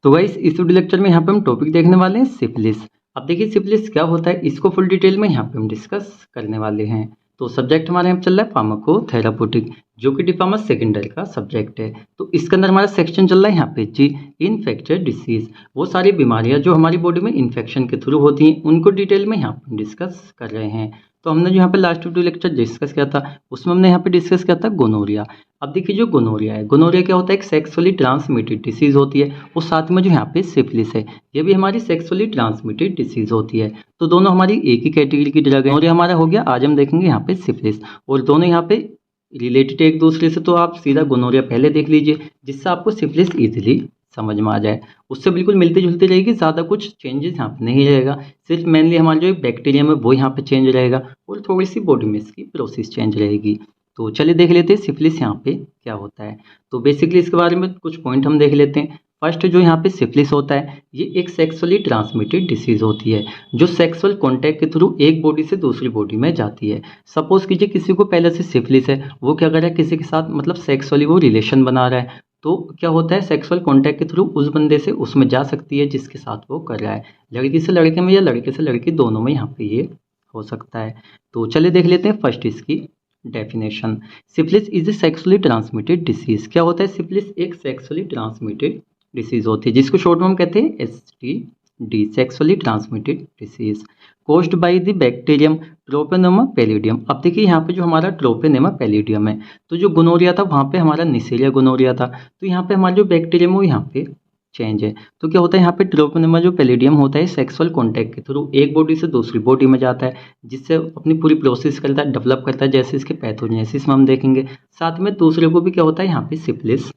तो गाइस इस video lecture में यहाँ पे हम टॉपिक देखने वाले हैं सिफिलिस। अब देखिए सिफिलिस क्या होता है, इसको फुल डिटेल में यहाँ पे हम डिस्कस करने वाले हैं। तो सब्जेक्ट हमारे यहाँ चल रहा है फार्माकोथेराप्यूटिक, जो कि डिप्लोमा सेकेंड ईयर का सब्जेक्ट है। तो इसके अंदर हमारा सेक्शन चल रहा है यहाँ पे जी इन्फेक्टियस डिसीज। वो सारी बीमारियाँ जो हमारी बॉडी में इन्फेक्शन के थ्रू होती हैं उनको डिटेल में यहाँ पे हम डिस्कस कर रहे हैं। तो हमने जो यहाँ पे लास्ट वीडियो लेक्चर डिस्कस किया था उसमें हमने यहाँ पे डिस्कस किया था गोनोरिया। अब देखिए जो गोनोरिया है, गोनोरिया क्या होता है, एक सेक्सुअली ट्रांसमिटेड डिसीज होती है। और साथ में जो यहाँ पे सिफिलिस है, ये भी हमारी सेक्सुअली ट्रांसमिटेड डिसीज होती है। तो दोनों हमारी एक ही कैटेगरी की ड्रग है। और ये हमारा हो गया, आज हम देखेंगे यहाँ पे सिफिलिस। और दोनों यहाँ पे रिलेटेड एक दूसरे से, तो आप सीधा गोनोरिया पहले देख लीजिए जिससे आपको सिफिलिस इजीली समझ में आ जाए। उससे बिल्कुल मिलती जुलती रहेगी, ज़्यादा कुछ चेंजेस यहाँ पे नहीं रहेगा। सिर्फ मेनली हमारा जो बैक्टीरियम है वो यहाँ पे चेंज रहेगा और थोड़ी सी बॉडी में इसकी प्रोसेस चेंज रहेगी। तो चलिए देख लेते हैं सिफिलिस यहाँ पे क्या होता है। तो बेसिकली इसके बारे में कुछ पॉइंट हम देख लेते हैं। फर्स्ट जो यहाँ पे सिफिलिस होता है, ये एक सेक्सुअली ट्रांसमिटेड डिसीज होती है जो सेक्सुअल कॉन्टैक्ट के थ्रू एक बॉडी से दूसरी बॉडी में जाती है। सपोज कीजिए किसी को पहले से सिफिलिस है, वो क्या कर रहा है, किसी के साथ मतलब सेक्सुअली वो रिलेशन बना रहा है, तो क्या होता है सेक्सुअल कॉन्टैक्ट के थ्रू उस बंदे से उसमें जा सकती है जिसके साथ वो कर रहा है। लड़की से लड़के में या लड़के से लड़की, दोनों में यहाँ पे ये हो सकता है। तो चलिए देख लेते हैं फर्स्ट इसकी definition. Syphilis is a sexually transmitted disease. क्या होता है, सिफिलिस एक सेक्सुअली ट्रांसमिटेड डिसीज होती है जिसको शॉर्ट में हम कहते हैं STD, sexually transmitted disease, caused by the bacterium Treponema pallidum. अब देखिए यहाँ पे जो हमारा ट्रोपेनेमा पैलिडियम है, तो जो गोनोरिया था वहाँ पे हमारा निसेरिया गोनोरिया था, तो यहाँ पे हमारा जो बैक्टीरियम है वो यहाँ पे चेंज है। तो क्या होता है, यहाँ पे ट्रोपेनेमा जो पैलिडियम होता है सेक्सुअल कॉन्टैक्ट के थ्रू एक बॉडी से दूसरी बॉडी में जाता है, जिससे अपनी पूरी प्रोसेस करता है, डेवलप करता है, जैसे इसके पैथोजेनेसिस में हम देखेंगे। साथ में दूसरे को भी क्या होता है, यहाँ पे सिफिलिस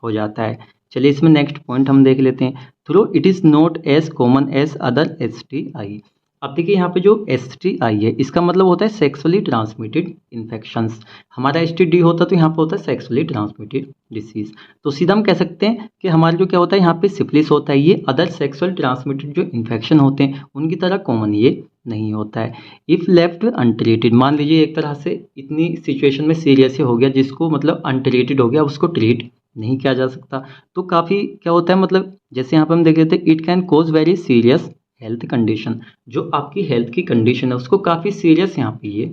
हो जाता है। चलिए इसमें नेक्स्ट पॉइंट हम देख लेते हैं। Through it is not as common as other STI। अब देखिए यहाँ पे जो STI है इसका मतलब होता है सेक्सुअली ट्रांसमिटेड इन्फेक्शंस। हमारा STD होता तो यहाँ पे होता है सेक्सुअली ट्रांसमिटेड डिसीज। तो सीधा हम कह सकते हैं कि हमारा जो क्या होता है यहाँ पे सिफिलिस होता है, ये अदर सेक्सुअल ट्रांसमिटेड जो इन्फेक्शन होते हैं उनकी तरह कॉमन ये नहीं होता है। इफ़ लेफ्ट अनट्रीटेड, मान लीजिए एक तरह से इतनी सिचुएशन में सीरियस हो गया जिसको मतलब अनट्रीटेड हो गया, उसको ट्रीट नहीं किया जा सकता, तो काफ़ी क्या होता है, मतलब जैसे यहाँ पे हम देख लेते हैं, it can cause very serious health condition. जो आपकी हेल्थ की कंडीशन है उसको काफ़ी सीरियस यहाँ पे ये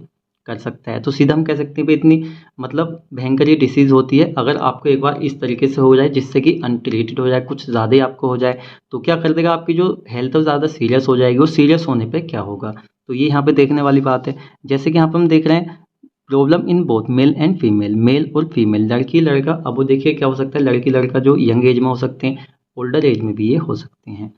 कर सकता है। तो सीधा हम कह सकते हैं भाई इतनी मतलब भयंकर ये डिसीज़ होती है। अगर आपको एक बार इस तरीके से हो जाए जिससे कि अनट्रीटेड हो जाए, कुछ ज़्यादा ही आपको हो जाए, तो क्या कर देगा, आपकी जो हेल्थ है ज़्यादा सीरियस हो जाएगी। और सीरियस होने पर क्या होगा, तो ये यहाँ पे देखने वाली बात है। जैसे कि यहाँ पे हम देख रहे हैं problem in both male and female, male और फीमेल, लड़की लड़का। अब वो देखिए क्या हो सकता है, लड़की लड़का जो यंग एज में हो सकते हैं, ओल्डर एज में भी ये हो सकते हैं।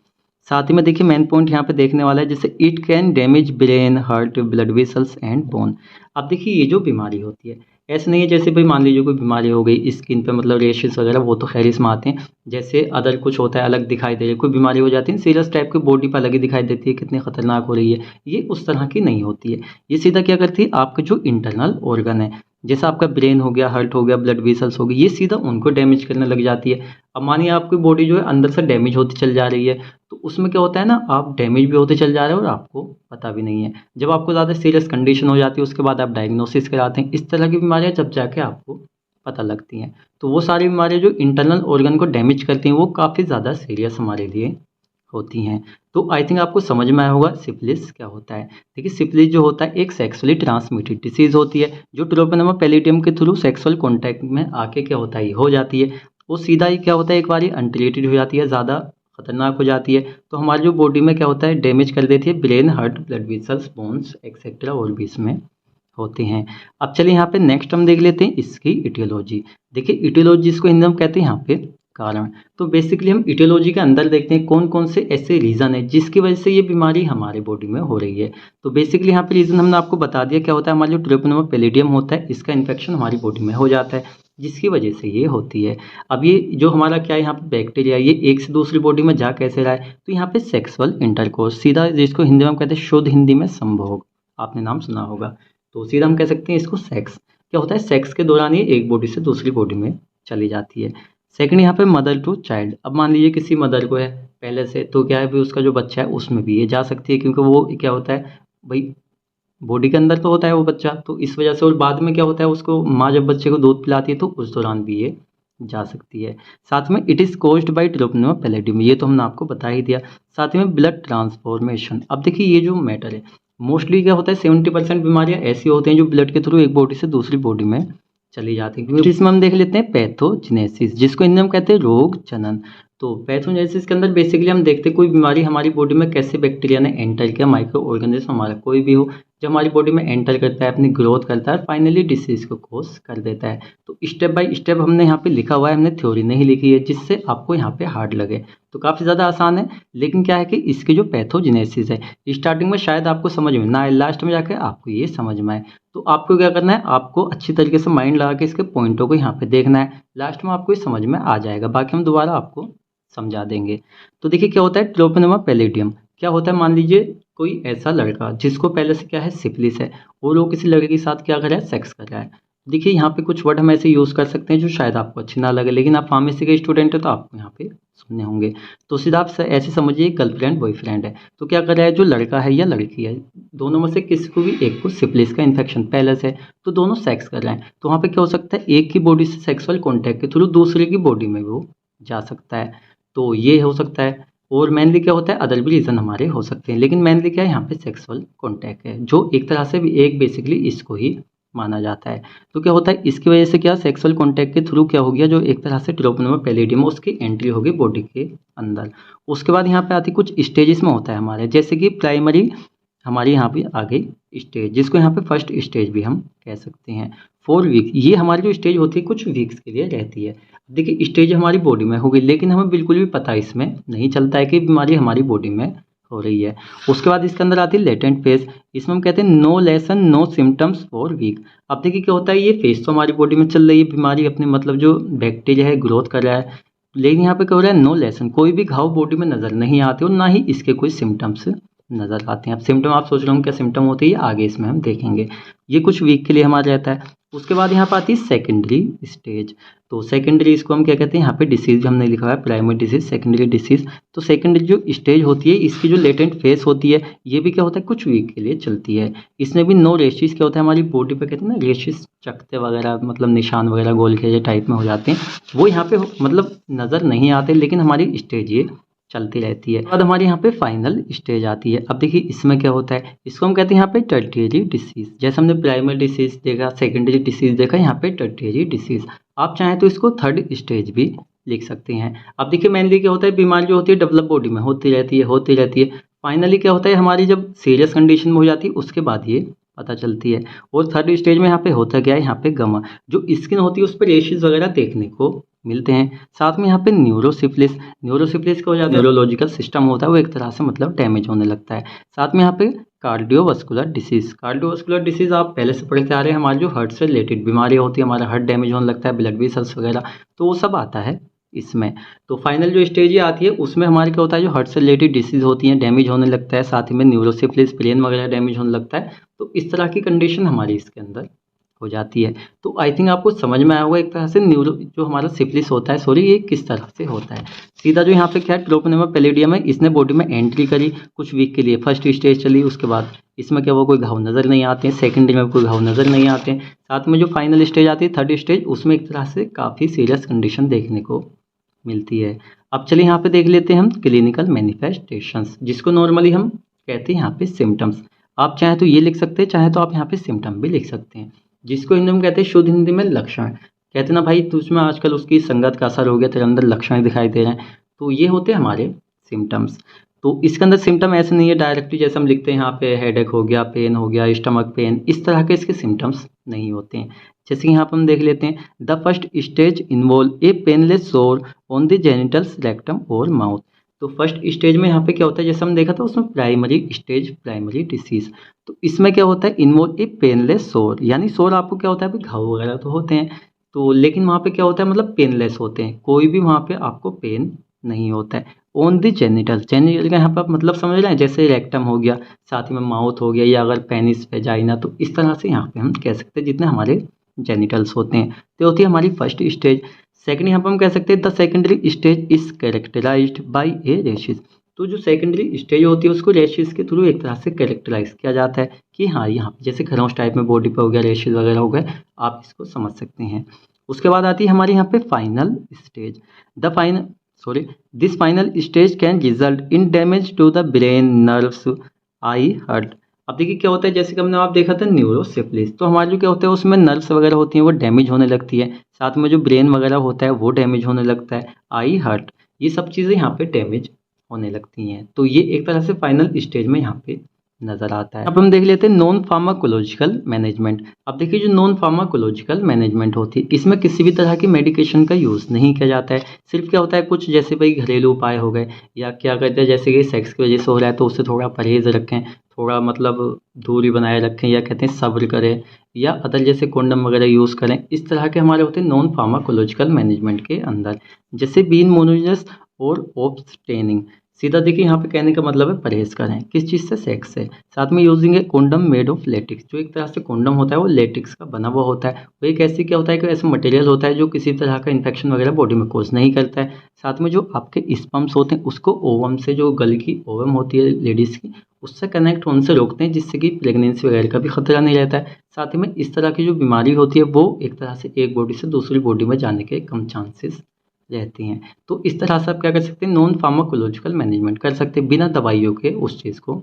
साथ ही में देखिए मेन पॉइंट यहाँ पे देखने वाला है, जैसे it can damage brain, heart, blood vessels and bone. अब देखिए ये जो बीमारी होती है, ऐसे नहीं है जैसे भाई मान लीजिए कोई बीमारी हो गई स्किन पे, मतलब रेशेस वगैरह, वो तो खैर इसमें आते हैं। जैसे अदर कुछ होता है अलग दिखाई दे रही है, कोई बीमारी हो जाती है सीरियस टाइप की, बॉडी पर अलग ही दिखाई देती है, कितनी खतरनाक हो रही है, ये उस तरह की नहीं होती है। ये सीधा क्या करती है, आपका जो इंटरनल ऑर्गन है, जैसा आपका ब्रेन हो गया, हार्ट हो गया, ब्लड वेसल्स हो गई, ये सीधा उनको डैमेज करने लग जाती है। अब मानिए आपकी बॉडी जो है अंदर से डैमेज होती चल जा रही है, तो उसमें क्या होता है ना, आप डैमेज भी होते चल जा रहे हो और आपको पता भी नहीं है। जब आपको ज़्यादा सीरियस कंडीशन हो जाती है उसके बाद आप डायग्नोसिस कराते हैं। इस तरह की बीमारियां जब जाके आपको पता लगती हैं। तो वो सारी बीमारियां जो इंटरनल ऑर्गन को डैमेज करती हैं वो काफ़ी ज़्यादा सीरियस हमारे लिए होती हैं। तो आई थिंक आपको समझ में आया होगा सिफिलिस क्या होता है। देखिए सिफिलिस जो होता है एक सेक्सुअली ट्रांसमिटेड डिसीज़ होती है जो ट्रोपेनेमा पैलिडियम के थ्रू सेक्सुअल कॉन्टैक्ट में आके क्या होता है, हो जाती है। वो सीधा ही क्या होता है, एक बार अनट्रीटेड हो जाती है, ज़्यादा खतरनाक हो जाती है, तो हमारी जो बॉडी में क्या होता है, डैमेज कर देती है, brain, heart, blood vessels, bones etcetera और भी इसमें होते हैं। अब चलिए यहाँ पे नेक्स्ट हम देख लेते हैं इसकी इटियोलॉजी। देखिए इटियोलॉजी जिसको हिंदी में कहते हैं यहाँ पे कारण। तो बेसिकली हम इटियोलॉजी के अंदर देखते हैं कौन कौन से ऐसे रीज़न है जिसकी वजह से ये बीमारी हमारे बॉडी में हो रही है। तो बेसिकली यहाँ पे रीज़न हमने आपको बता दिया क्या होता है, हमारा जो ट्रोपेनेमा पैलिडियम होता है इसका इन्फेक्शन हमारी बॉडी में हो जाता है जिसकी वजह से ये होती है। अब ये जो हमारा क्या है यहाँ पे बैक्टीरिया, ये एक से दूसरी बॉडी में जा कैसे रहा है, तो यहाँ पे सेक्सुअल इंटरकोर्स, सीधा जिसको हिंदी में हम कहते हैं शुद्ध हिंदी में संभोग, आपने नाम सुना होगा। तो सीधा हम कह सकते हैं इसको सेक्स। क्या होता है, सेक्स के दौरान ये एक बॉडी से दूसरी बॉडी में चली जाती है। सेकंड यहाँ पे मदर टू चाइल्ड। अब मान लीजिए किसी मदर को है पहले से, तो क्या है भी उसका जो बच्चा है उसमें भी ये जा सकती है, क्योंकि वो क्या होता है भाई बॉडी के अंदर तो होता है वो बच्चा, तो इस वजह से। और बाद में क्या होता है, उसको माँ जब बच्चे को दूध पिलाती है तो उस दौरान भी ये जा सकती है। साथ में it is caused by Treponema pallidum, ये तो हमने आपको बता ही दिया। साथ में ब्लड ट्रांसफॉर्मेशन, अब देखिए ये जो मैटर है मोस्टली क्या होता है 70% बीमारियां ऐसी होती हैं जो ब्लड के थ्रू एक बॉडी से दूसरी बॉडी में चली जाती हैं। क्योंकि इसमें हम देख लेते हैं पैथोजेनेसिस, जिसको हिंदी में कहते हैं रोग जनन। तो पैथोजेनेसिस के अंदर बेसिकली हम देखते हैं कोई बीमारी हमारी बॉडी में कैसे बैक्टीरिया ने एंटर किया, माइक्रो ऑर्गेनिज्म हमारा कोई भी हो जो हमारी बॉडी में एंटर करता है, अपनी ग्रोथ करता है, फाइनली डिसीज को कॉज कर देता है। तो स्टेप बाय स्टेप हमने यहाँ पे लिखा हुआ है, हमने थ्योरी नहीं लिखी है जिससे आपको यहाँ पे हार्ड लगे। तो काफ़ी ज़्यादा आसान है, लेकिन क्या है कि इसकी जो पैथोजेनेसिस है स्टार्टिंग में शायद आपको समझ में ना आए, लास्ट में जाके आपको ये समझ में आए। तो आपको क्या करना है, आपको अच्छी तरीके से माइंड लगा के इसके पॉइंटों को यहाँ पे देखना है, लास्ट में आपको ये समझ में आ जाएगा, बाकी हम दोबारा आपको समझा देंगे। तो देखिए क्या होता है ट्रोपोनिमा पैलेडियम, क्या होता है मान लीजिए कोई ऐसा लड़का जिसको पहले से क्या है सिफिलिस है और वो किसी लड़के के साथ क्या कर रहा है, सेक्स कर रहा है। देखिए यहाँ पे कुछ वर्ड हम ऐसे यूज़ कर सकते हैं जो शायद आपको अच्छे ना लगे, लेकिन आप फार्मेसी के स्टूडेंट है तो आपको यहाँ पे सुनने होंगे। तो सीधा आप ऐसे समझिए गर्लफ्रेंड बॉयफ्रेंड है, तो क्या कर रहा है जो लड़का है या लड़की है, दोनों में से किसी को भी एक को सिफिलिस का इन्फेक्शन पहले से, तो दोनों सेक्स कर रहे हैं। तो वहाँ पे क्या हो सकता है, एक की बॉडी से सेक्सुअल कॉन्टैक्ट के थ्रू दूसरे की बॉडी में वो जा सकता है। तो ये हो सकता है, और मेनली क्या होता है अदर भी रीज़न हमारे हो सकते हैं, लेकिन मेनली क्या है यहाँ पे सेक्सुअल कॉन्टैक्ट है, जो एक तरह से भी एक बेसिकली इसको ही माना जाता है। तो क्या होता है इसकी वजह से क्या सेक्सुअल कॉन्टैक्ट के थ्रू क्या हो गया, जो एक तरह से ट्रोपोनिमा पैलेडियम उसकी एंट्री होगी बॉडी के अंदर। उसके बाद यहाँ पे आती कुछ स्टेजेस में होता है हमारे, जैसे कि प्राइमरी हमारी यहाँ पे आ गई स्टेज, जिसको यहाँ पे फर्स्ट स्टेज भी हम कह सकते हैं। 4 वीक ये हमारी जो स्टेज होती है कुछ वीक्स के लिए रहती है। देखिए स्टेज हमारी बॉडी में होगी, लेकिन हमें बिल्कुल भी पता इसमें नहीं चलता है कि बीमारी हमारी बॉडी में हो रही है। उसके बाद इसके अंदर आती है लेटेंट फेज, इसमें हम कहते हैं no lesion no symptoms for week. अब देखिए क्या होता है, ये फेज तो हमारी बॉडी में चल रही है, बीमारी अपने मतलब जो बैक्टीरिया है ग्रोथ कर रहा है, लेकिन यहाँ पे क्या हो रहा है नो लेसन, कोई भी घाव बॉडी में नजर नहीं आते और ना ही इसके कोई सिम्टम्स नजर आते हैं। अब सिम्टम आप सोच रहे होंगे क्या सिम्टम होते हैं, आगे इसमें हम देखेंगे। ये कुछ वीक के लिए हमारा रहता है। उसके बाद यहाँ पर आती है सेकेंडरी स्टेज। तो सेकेंडरी इसको हम क्या कहते हैं, यहाँ पे डिसीज हमने लिखा है प्राइमरी डिसीज सेकेंडरी डिसीज। तो सेकेंडरी जो स्टेज होती है इसकी जो लेटेंट फेस होती है ये भी क्या होता है कुछ वीक के लिए चलती है। इसमें भी नो रेशिस क्या होता है हमारी बॉडी पे कहते हैं ना रेशिस चकते वगैरह मतलब निशान वगैरह गोल के टाइप में हो जाते हैं, वो यहाँ पे मतलब नज़र नहीं आते, लेकिन हमारी स्टेज ये चलती रहती है। बाद हमारी यहाँ पे फाइनल स्टेज आती है। अब देखिए इसमें क्या होता है, इसको हम कहते हैं यहाँ पे टर्टियरी डिसीज। जैसे हमने प्राइमरी डिसीज देखा, सेकेंडरी डिसीज देखा, यहाँ पे टर्टियरी डिसीज। आप चाहें तो इसको थर्ड स्टेज भी लिख सकते हैं। अब देखिए मेनली क्या होता है, बीमारी जो होती है डेवलप बॉडी में होती रहती है। फाइनली क्या होता है हमारी जब सीरियस कंडीशन में हो जाती है उसके बाद ये पता चलती है। और थर्ड स्टेज में यहाँ पे होता क्या है, यहाँ पे गमा जो स्किन होती है उस पर रेशेज वगैरह देखने को मिलते हैं। साथ में यहाँ पे न्यूरोसिफिलिस का हो जाता है, न्यूरोलॉजिकल सिस्टम होता है वो एक तरह से मतलब डैमेज होने लगता है। साथ में यहाँ पे कार्डियोवास्कुलर डिसीज आप पहले से पढ़ते आ रहे हैं, हमारे जो हार्ट से रिलेटेड बीमारियाँ होती है, हमारा हार्ट डैमेज होने लगता है, ब्लड वेसल्स वगैरह, तो वो सब आता है इसमें। तो फाइनल जो स्टेज ये आती है उसमें हमारे क्या होता है जो हार्ट से रिलेटेड डिसीज होती हैं डैमेज होने लगता है, साथ ही में न्यूरोसिफिलिस ब्रेन वगैरह डैमेज होने लगता है। तो इस तरह की कंडीशन हमारी इसके अंदर हो जाती है। तो आई थिंक आपको समझ में आया होगा एक तरह से न्यूरो जो हमारा सिफिलिस होता है सॉरी ये किस तरह से होता है। सीधा जो यहाँ पे क्या है ट्रोपोनिमा पैलेडियम है, इसने बॉडी में एंट्री करी कुछ वीक के लिए, फर्स्ट स्टेज चली, उसके बाद इसमें क्या वो कोई घाव नज़र नहीं आते हैं, सेकेंडरी में कोई घाव नज़र नहीं आते हैं। साथ में जो फाइनल स्टेज आती है थर्ड स्टेज, उसमें एक तरह से काफ़ी सीरियस कंडीशन देखने को मिलती है। अब चलिए यहाँ पे देख लेते हैं हम क्लिनिकल मैनिफेस्टेशंस, जिसको नॉर्मली हम कहते हैं यहाँ पे सिम्टम्स। आप चाहे तो ये लिख सकते हैं, चाहे तो आप यहाँ पे सिम्टम भी लिख सकते हैं, जिसको हिंदी में कहते हैं शुद्ध हिंदी में लक्षण। कहते ना भाई तुझमें आजकल उसकी संगत का असर हो गया, तेरे अंदर लक्षण दिखाई दे रहे हैं, तो ये होते हैं हमारे सिम्टम्स। तो इसके अंदर सिम्टम ऐसे नहीं है डायरेक्टली जैसे हम लिखते हैं यहाँ पे हेडेक हो गया, पेन हो गया, स्टमक पेन, इस तरह के इसके सिम्टम्स नहीं होते हैं। जैसे कि यहाँ पर हम देख लेते हैं the first stage involve A painless सोर ऑन द जेनिटल्स रेक्टम और माउथ। तो फर्स्ट स्टेज में यहाँ पे क्या होता है जैसे हम देखा था उसमें प्राइमरी डिसीज। तो इसमें क्या होता है इन्वॉल्व ए पेनलेस सोर, यानी सोर आपको क्या होता है अभी घाव वगैरह तो होते हैं तो, लेकिन वहाँ पे क्या होता है मतलब पेनलेस होते हैं, कोई भी वहाँ पे आपको पेन नहीं होता है। ऑन द जेनिटल का यहाँ पर आप मतलब समझ रहे हैं जैसे रेक्टम हो गया, साथ ही में माउथ हो गया, या अगर पेनिस वेजाइना, तो इस तरह से यहाँ पे हम कह सकते हैं जितने हमारे जेनिटल्स होते हैं। तो होती है हमारी फर्स्ट स्टेज। सेकंड यहाँ पर हम कह सकते हैं the secondary stage is characterised by a rashes. तो जो सेकेंडरी स्टेज होती है उसको रेशिस के थ्रू एक तरह से कैरेक्टराइज किया जाता है कि हाँ यहाँ पे जैसे खरोंच टाइप में बॉडी पे हो गया, रेशिस वगैरह हो गए, आप इसको समझ सकते हैं। उसके बाद आती है हमारे यहाँ पे final stage. This final stage can result in damage to the brain, nerves, eye, heart. अब देखिए क्या होता है, जैसे कि हमने आप देखा था न्यूरोसिफिलिस, तो हमारे जो क्या होता है उसमें नर्व्स वगैरह होती हैं वो डैमेज होने लगती है, साथ में जो ब्रेन वगैरह होता है वो डैमेज होने लगता है, आई, हार्ट, ये सब चीज़ें यहाँ पे डैमेज होने लगती हैं। तो ये एक तरह से फाइनल स्टेज में यहाँ पे नज़र आता है। अब हम देख लेते हैं नॉन फार्माकोलॉजिकल मैनेजमेंट। अब देखिए जो नॉन फार्माकोलॉजिकल मैनेजमेंट होती है इसमें किसी भी तरह की मेडिकेशन का यूज़ नहीं किया जाता है। सिर्फ क्या होता है कुछ जैसे भाई घरेलू उपाय हो गए, या क्या कहते हैं जैसे कि सेक्स की वजह से हो रहा है तो उससे थोड़ा परहेज़ रखें, थोड़ा मतलब दूरी बनाए रखें, या कहते हैं सब्र करें, या अदर जैसे कॉन्डम वगैरह यूज़ करें। इस तरह के हमारे होते हैं नॉन फार्माकोलॉजिकल मैनेजमेंट के अंदर, जैसे बीन मोनोजस और ऑब्स्टेनिंग। सीधा देखिए यहाँ पे कहने का मतलब है परहेज करें किस चीज़ से, सेक्स से। साथ में using A condom made of latex, जो एक तरह से कॉन्डम होता है वो लेटिक्स का बना हुआ होता है। वो एक ऐसी क्या होता है कि ऐसा मटेरियल होता है जो किसी तरह का इन्फेक्शन वगैरह बॉडी में कोज नहीं करता है। साथ में जो आपके स्पर्म्स होते हैं उसको ओवम से, जो गल की ओवम होती है लेडीज़ की, उससे कनेक्ट होने से रोकते हैं, जिससे कि प्रेगनेंसी वगैरह का भी खतरा नहीं रहता है। साथ ही में इस तरह की जो बीमारी होती है वो एक तरह से एक बॉडी से दूसरी बॉडी में जाने के कम चांसेस रहती हैं। तो इस तरह से आप क्या कर सकते हैं, नॉन फार्माकोलॉजिकल मैनेजमेंट कर सकते हैं, बिना दवाइयों के उस चीज़ को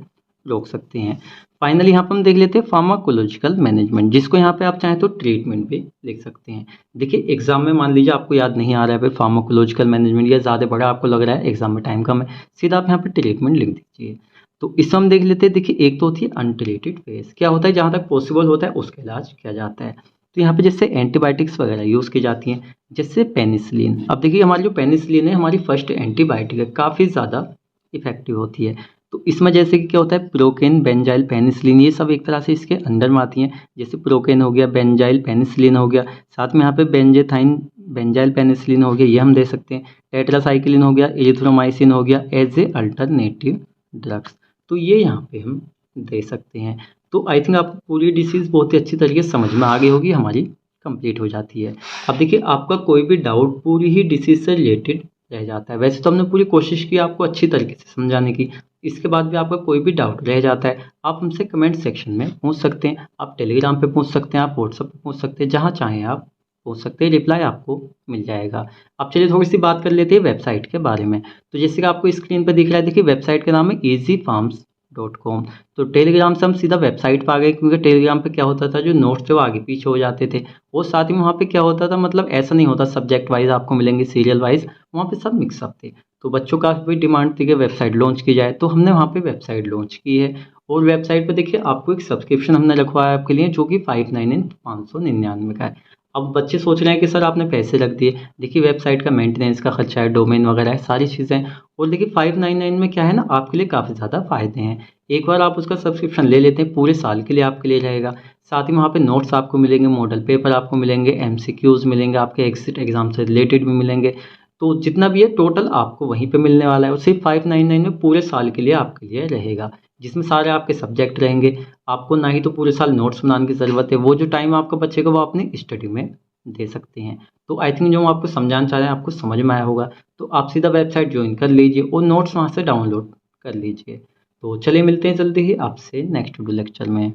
रोक सकते हैं। फाइनली यहाँ पर हम देख लेते हैं फार्माकोलॉजिकल मैनेजमेंट, जिसको यहाँ पे आप चाहें तो ट्रीटमेंट भी लिख सकते हैं। देखिए एग्जाम में मान लीजिए आपको याद नहीं आ रहा है भाई फार्माकोलॉजिकल मैनेजमेंट, या ज़्यादा बड़ा आपको लग रहा है, एग्जाम में टाइम कम है, सीधा आप यहाँ पे ट्रीटमेंट लिख दीजिए। तो इसमें हम देख लेते हैं, देखिए एक तो होती है अनट्रीटेड फेज, क्या होता है जहाँ तक पॉसिबल होता है उसका इलाज किया जाता है। तो यहाँ पे जैसे एंटीबायोटिक्स वगैरह यूज़ की जाती हैं, जैसे पेनिसिलिन। अब देखिए हमारी जो पेनिसिलिन है हमारी फर्स्ट एंटीबायोटिक है, काफ़ी ज़्यादा इफेक्टिव होती है। तो इसमें जैसे कि क्या होता है प्रोकेन, बेंजाइल, पेनिसिलिन, ये सब एक तरह से इसके अंडर में आती हैं। जैसे प्रोकेन हो गया, बेंजाइल पेनिसिलिन हो गया, साथ में यहाँ पे बेंजेथाइन बेंजाइल पेनिसिलिन हो गया, ये हम दे सकते हैं। टेट्रासाइक्लिन हो गया, एरिथ्रोमाइसिन हो गया एज ए अल्टरनेटिव ड्रग्स, तो ये यहाँ पे हम दे सकते हैं। तो आई थिंक आपको पूरी डिसीज़ बहुत ही अच्छी तरीके से समझ में आ गई होगी, हमारी कंप्लीट हो जाती है। अब देखिए आपका कोई भी डाउट पूरी ही डिसीज़ से रिलेटेड रह जाता है। वैसे तो हमने पूरी कोशिश की आपको अच्छी तरीके से समझाने की, इसके बाद भी आपका कोई भी डाउट रह जाता है आप हमसे कमेंट सेक्शन में पूछ सकते हैं, आप टेलीग्राम पे पूछ सकते हैं, आप व्हाट्सएप पे पूछ सकते हैं, जहाँ चाहें आप पूछ सकते हैं, रिप्लाई आपको मिल जाएगा। अब चलिए थोड़ी सी बात कर लेते हैं वेबसाइट के बारे में। तो जैसे कि आपको स्क्रीन पर दिख रहा है, देखिए वेबसाइट का नाम है easyfarms.com। तो टेलीग्राम से हम सीधा वेबसाइट पर आ गए, क्योंकि टेलीग्राम पे क्या होता था जो नोट्स थे वो आगे पीछे हो जाते थे, वो साथ ही में वहाँ पे क्या होता था, मतलब ऐसा नहीं होता सब्जेक्ट वाइज आपको मिलेंगे सीरियल वाइज, वहाँ पे सब मिक्सअप थे। तो बच्चों का भी डिमांड थी कि वेबसाइट लॉन्च की जाए, तो हमने वहाँ पे वेबसाइट लॉन्च की है। और वेबसाइट पे देखिए आपको एक सब्सक्रिप्शन हमने रखवाया है आपके लिए, जो कि 599 का है। अब बच्चे सोच रहे हैं कि सर आपने पैसे रख दिए, देखिए वेबसाइट का मेंटेनेंस का खर्चा है, डोमेन वगैरह है, सारी चीज़ें। और देखिए 599 में क्या है ना, आपके लिए काफ़ी ज़्यादा फ़ायदे हैं। एक बार आप उसका सब्सक्रिप्शन ले लेते हैं पूरे साल के लिए आपके लिए रहेगा। साथ ही वहाँ पे नोट्स आपको मिलेंगे, मॉडल पेपर आपको मिलेंगे, एमसीक्यूज़ मिलेंगे, आपके एग्जिट एग्जाम से रिलेटेड भी मिलेंगे। तो जितना भी है टोटल आपको वहीं पे मिलने वाला है, और सिर्फ 599 में पूरे साल के लिए आपके लिए रहेगा, जिसमें सारे आपके सब्जेक्ट रहेंगे। आपको ना ही तो पूरे साल नोट्स बनाने की ज़रूरत है, वो जो टाइम आपका बचेगा वो अपनी स्टडी में दे सकते हैं। तो आई थिंक जो हम आपको समझाना चाह रहे हैं आपको समझ में आया होगा। तो आप सीधा वेबसाइट ज्वाइन कर लीजिए और नोट्स वहाँ से डाउनलोड कर लीजिए। तो चलिए मिलते हैं जल्दी ही आपसे नेक्स्ट वीडियो लेक्चर में।